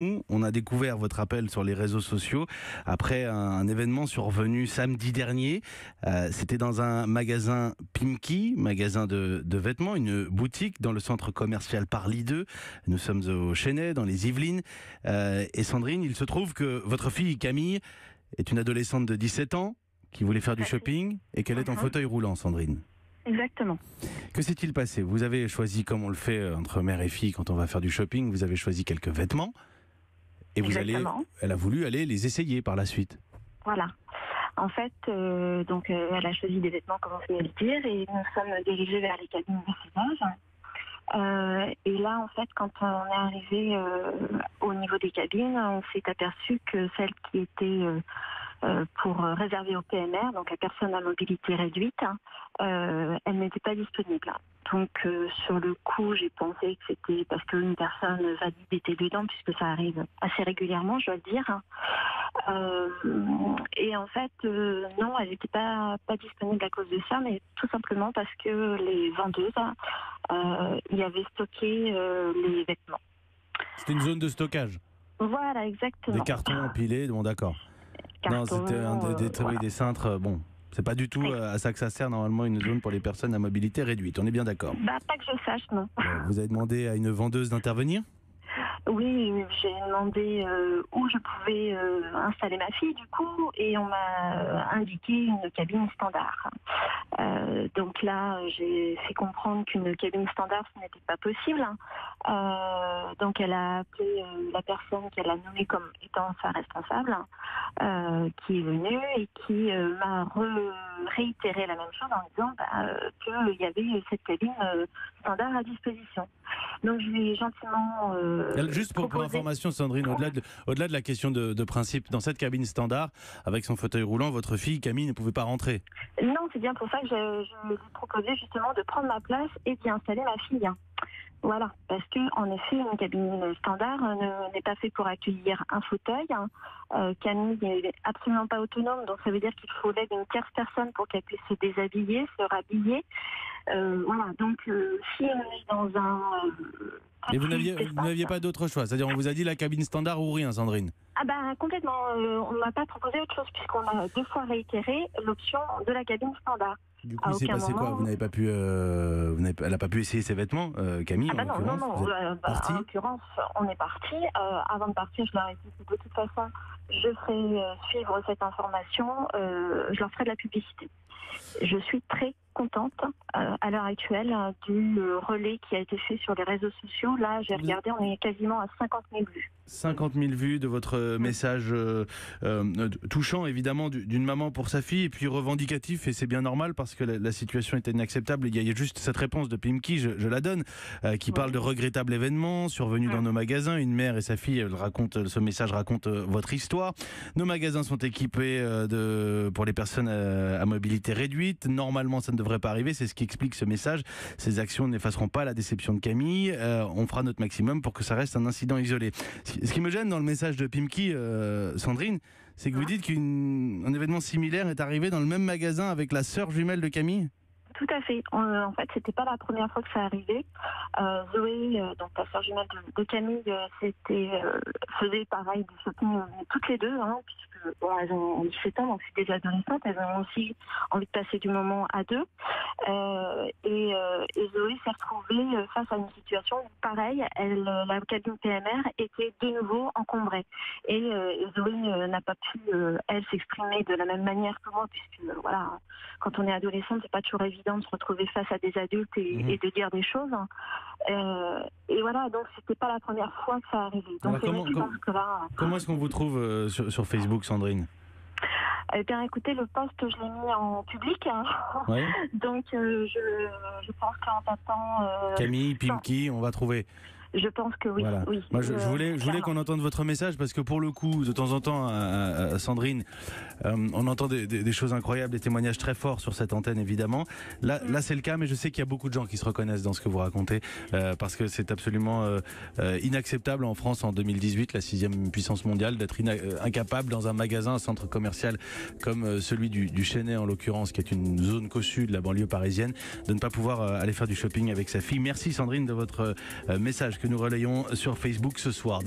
On a découvert votre appel sur les réseaux sociaux après un événement survenu samedi dernier. C'était dans un magasin Pimki, magasin de vêtements, une boutique dans le centre commercial Parly 2. Nous sommes au Chesnay, dans les Yvelines. Et Sandrine, il se trouve que votre fille Camille est une adolescente de 17 ans qui voulait faire du shopping et qu'elle est en fauteuil roulant, Sandrine. Exactement. Que s'est-il passé? Vous avez choisi, comme on le fait entre mère et fille quand on va faire du shopping, vous avez choisi quelques vêtements. Et elle a voulu aller les essayer par la suite. Voilà. En fait, elle a choisi des vêtements, comme on vient de le dire, et nous sommes dirigés vers les cabines d'essayage. Et là, en fait, quand on est arrivé au niveau des cabines, on s'est aperçu que celle qui était pour réserver au PMR, donc à personnes à mobilité réduite, elle n'était pas disponible. Donc sur le coup, j'ai pensé que c'était parce qu'une personne valide était dedans, puisque ça arrive assez régulièrement, je dois le dire. Et en fait, non, elle n'était pas disponible à cause de ça, mais tout simplement parce que les vendeuses y avaient stocké les vêtements. C'était une zone de stockage? Voilà, exactement. Des cartons empilés, bon d'accord. Non, c'était des cintres, bon. C'est pas du tout à ça que ça sert normalement, une zone pour les personnes à mobilité réduite, on est bien d'accord? Pas que je sache, non. Vous avez demandé à une vendeuse d'intervenir? Oui, j'ai demandé où je pouvais installer ma fille du coup, et on m'a indiqué une cabine standard. Donc là, j'ai fait comprendre qu'une cabine standard, ce n'était pas possible. Donc elle a appelé la personne qu'elle a nommée comme étant sa responsable, qui est venue et qui m'a réitéré la même chose en disant qu'il y avait cette cabine standard à disposition. Donc je lui ai gentiment juste pour information, Sandrine, au-delà de la question de principe, dans cette cabine standard, avec son fauteuil roulant, votre fille Camille ne pouvait pas rentrer? Non, c'est bien pour ça que je lui ai proposé justement de prendre ma place et d'y installer ma fille. Voilà, parce que en effet, une cabine standard n'est pas faite pour accueillir un fauteuil. Camille n'est absolument pas autonome, donc ça veut dire qu'il faut l'aide d'une tierce personne pour qu'elle puisse se déshabiller, se rhabiller. Voilà, donc si on est dans un... Et vous n'aviez pas d'autre choix? C'est-à-dire, on vous a dit la cabine standard ou rien, Sandrine? Complètement. On ne m'a pas proposé autre chose, puisqu'on a 2 fois réitéré l'option de la cabine standard. Du coup, il s'est passé quoi? Vous n'avez pas pu, elle n'a pas pu essayer ses vêtements, Camille? Non. En l'occurrence, on est parti. Avant de partir, je leur ai dit que de toute façon, je ferai suivre cette information. Je leur ferai de la publicité. Je suis très contente à l'heure actuelle du relais qui a été fait sur les réseaux sociaux. Là, j'ai regardé, on est quasiment à 50 000 vues. 50 000 vues de votre message touchant évidemment d'une maman pour sa fille, et puis revendicatif, et c'est bien normal parce que la situation était inacceptable. Il y a juste cette réponse de Pimki, je la donne, qui parle de regrettables événements survenus dans nos magasins. Une mère et sa fille, ce message raconte votre histoire. Nos magasins sont équipés pour les personnes à mobilité réduite. Normalement, ça ne devrait pas arriver, c'est ce qui explique ce message. Ces actions n'effaceront pas la déception de Camille. On fera notre maximum pour que ça reste un incident isolé. Ce qui me gêne dans le message de Pimki, Sandrine, c'est que vous dites qu'un événement similaire est arrivé dans le même magasin avec la sœur jumelle de Camille? Tout à fait. En fait, c'était pas la première fois que ça arrivait. Zoé, donc la sœur jumelle de Camille, faisait pareil du shopping toutes les deux, puisque elles ont 17 ans, donc c'est des adolescentes, elles ont aussi envie de passer du moment à deux. Et Zoé s'est retrouvée face à une situation où, pareil, la cabine PMR était de nouveau encombrée. Et Zoé n'a pas pu, elle, s'exprimer de la même manière que moi, puisque voilà, quand on est adolescente, c'est pas toujours évident de se retrouver face à des adultes et de dire des choses. Et voilà, donc c'était pas la première fois que ça arrivait. Donc comment est-ce qu'on vous trouve sur Facebook, Sandrine? Eh bien, écoutez, le post, je l'ai mis en public. Ouais. Donc, je pense qu'en tapant... Camille, Pimki, on va trouver. Je pense que oui. Voilà. Oui. Moi, je voulais qu'on entende votre message, parce que pour le coup, de temps en temps, Sandrine, on entend des choses incroyables, des témoignages très forts sur cette antenne, évidemment. Là, c'est le cas, mais je sais qu'il y a beaucoup de gens qui se reconnaissent dans ce que vous racontez, parce que c'est absolument inacceptable en France en 2018, la 6e puissance mondiale, d'être incapable dans un magasin, un centre commercial comme celui du Chesnay en l'occurrence, qui est une zone cossue de la banlieue parisienne, de ne pas pouvoir aller faire du shopping avec sa fille. Merci Sandrine de votre message que nous relayons sur Facebook ce soir.